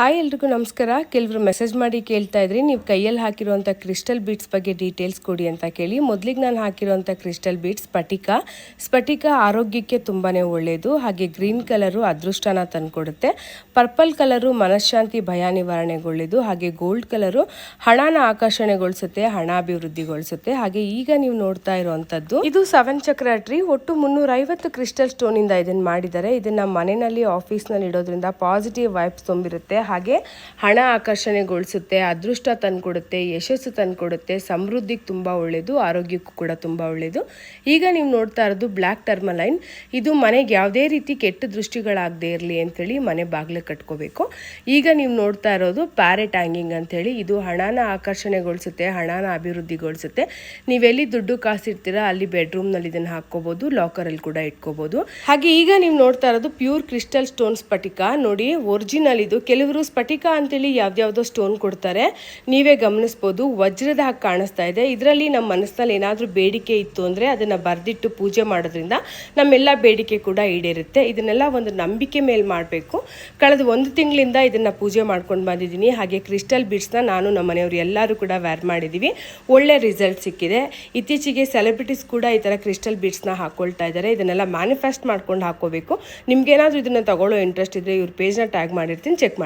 Hi ಎಲ್ರಿಗೂ ನಮಸ್ಕಾರ. ಕೆಲವರು ಮೆಸೇಜ್ ಮಾಡಿ ಕೇಳ್ತಾ ಇದ್ರಿ ನೀವು ಕೈಯಲ್ಲಿ ಹಾಕಿರುವಂಥ ಕ್ರಿಸ್ಟಲ್ ಬೀಡ್ಸ್ ಬಗ್ಗೆ ಡೀಟೇಲ್ಸ್ ಕೊಡಿ ಅಂತ ಕೇಳಿ. ಮೊದಲಿಗೆ ನಾನು ಹಾಕಿರುವಂಥ ಕ್ರಿಸ್ಟಲ್ ಬೀಡ್ಸ್ ಸ್ಫಟಿಕ ಆರೋಗ್ಯಕ್ಕೆ ತುಂಬಾ ಒಳ್ಳೆಯದು. ಹಾಗೆ ಗ್ರೀನ್ ಕಲರು ಅದೃಷ್ಟನ ತಂದುಕೊಡುತ್ತೆ, ಪರ್ಪಲ್ ಕಲರು ಮನಃಶಾಂತಿ ಭಯ ನಿವಾರಣೆಗೊಳ್ಳೆಯದು, ಹಾಗೆ ಗೋಲ್ಡ್ ಕಲರು ಹಣನ ಆಕರ್ಷಣೆಗೊಳಿಸುತ್ತೆ, ಹಣ ಅಭಿವೃದ್ಧಿಗೊಳಿಸುತ್ತೆ. ಹಾಗೆ ಈಗ ನೀವು ನೋಡ್ತಾ ಇರುವಂಥದ್ದು ಇದು 7 ಚಕ್ರ ಟ್ರೀ. ಒಟ್ಟು 350 ಕ್ರಿಸ್ಟಲ್ ಸ್ಟೋನಿಂದ ಇದನ್ನು ಮಾಡಿದ್ದಾರೆ. ಇದನ್ನು ಮನೆಯಲ್ಲಿ ಆಫೀಸ್ನಲ್ಲಿ ಇಡೋದ್ರಿಂದ ಪಾಸಿಟಿವ್ ವೈಬ್ಸ್ ತುಂಬಿರುತ್ತೆ, ಹಾಗೆ ಹಣ ಆಕರ್ಷಣೆಗೊಳಿಸುತ್ತೆ, ಅದೃಷ್ಟ ತಂದುಕೊಡುತ್ತೆ, ಯಶಸ್ಸು ತಂದುಕೊಡುತ್ತೆ, ಸಮೃದ್ಧಿಗೆ ತುಂಬ ಒಳ್ಳೆಯದು, ಆರೋಗ್ಯಕ್ಕೂ ಕೂಡ ತುಂಬ ಒಳ್ಳೆಯದು. ಈಗ ನೀವು ನೋಡ್ತಾ ಇರೋದು ಬ್ಲ್ಯಾಕ್ ಟರ್ಮಲೈನ್. ಇದು ಮನೆಗೆ ಯಾವುದೇ ರೀತಿ ಕೆಟ್ಟ ದೃಷ್ಟಿಗಳಾಗದೇ ಇರಲಿ ಅಂಥೇಳಿ ಮನೆ ಬಾಗಿಲು ಕಟ್ಕೋಬೇಕು. ಈಗ ನೀವು ನೋಡ್ತಾ ಇರೋದು ಪ್ಯಾರೆಟ್ ಹ್ಯಾಂಗಿಂಗ್ ಅಂಥೇಳಿ. ಇದು ಹಣನ ಆಕರ್ಷಣೆಗೊಳಿಸುತ್ತೆ, ಹಣನ ಅಭಿವೃದ್ಧಿಗೊಳಿಸುತ್ತೆ. ನೀವೆಲ್ಲಿ ದುಡ್ಡು ಕಾಸಿರ್ತೀರಾ ಅಲ್ಲಿ ಬೆಡ್ರೂಮ್ನಲ್ಲಿ ಇದನ್ನು ಹಾಕ್ಕೋಬೋದು, ಲಾಕರಲ್ಲಿ ಕೂಡ ಇಟ್ಕೋಬೋದು. ಹಾಗೆ ಈಗ ನೀವು ನೋಡ್ತಾ ಇರೋದು ಪ್ಯೂರ್ ಕ್ರಿಸ್ಟಲ್ ಸ್ಟೋನ್ ಸ್ಫಟಿಕ. ನೋಡಿ ಒರಿಜಿನಲ್ ಇದು. ಕೆಲವರು ಸ್ಫಟಿಕ ಅಂತೇಳಿ ಯಾವ್ದಾವುದೋ ಸ್ಟೋನ್ ಕೊಡ್ತಾರೆ, ನೀವೇ ಗಮನಿಸ್ಬೋದು ವಜ್ರದ ಹಾಗೆ ಕಾಣಿಸ್ತಾ ಇದೆ. ಇದರಲ್ಲಿ ನಮ್ಮ ಮನಸ್ಸಿನಲ್ಲಿ ಏನಾದರೂ ಬೇಡಿಕೆ ಇತ್ತು ಅಂದರೆ ಅದನ್ನು ಬರೆದಿಟ್ಟು ಪೂಜೆ ಮಾಡೋದ್ರಿಂದ ನಮ್ಮೆಲ್ಲ ಬೇಡಿಕೆ ಕೂಡ ಈಡೇರುತ್ತೆ. ಇದನ್ನೆಲ್ಲ ಒಂದು ನಂಬಿಕೆ ಮೇಲೆ ಮಾಡಬೇಕು. ಕಳೆದ 1 ತಿಂಗಳಿಂದ ಇದನ್ನು ಪೂಜೆ ಮಾಡ್ಕೊಂಡು ಬಂದಿದ್ದೀನಿ. ಹಾಗೆ ಕ್ರಿಸ್ಟಲ್ ಬೀಡ್ಸ್ನ ನಾನು ನಮ್ಮ ಮನೆಯವರು ಎಲ್ಲರೂ ಕೂಡ ವೇರ್ ಮಾಡಿದ್ದೀವಿ, ಒಳ್ಳೆ ರಿಸಲ್ಟ್ ಸಿಕ್ಕಿದೆ. ಇತ್ತೀಚೆಗೆ ಸೆಲೆಬ್ರಿಟೀಸ್ ಕೂಡ ಈ ಥರ ಕ್ರಿಸ್ಟಲ್ ಬೀಡ್ಸ್ನ ಹಾಕ್ಕೊಳ್ತಾ ಇದ್ದಾರೆ. ಇದನ್ನೆಲ್ಲ ಮ್ಯಾನಿಫೆಸ್ಟ್ ಮಾಡ್ಕೊಂಡು ಹಾಕೋಬೇಕು. ನಿಮ್ಗೇನಾದರೂ ಇದನ್ನು ತಗೊಳ್ಳೋ ಇಂಟ್ರೆಸ್ಟ್ ಇದ್ದರೆ ಇವ್ರ ಪೇಜ್ನ ಟ್ಯಾಗ್ ಮಾಡಿರ್ತೀನಿ, ಚೆಕ್ ಮಾಡಿ.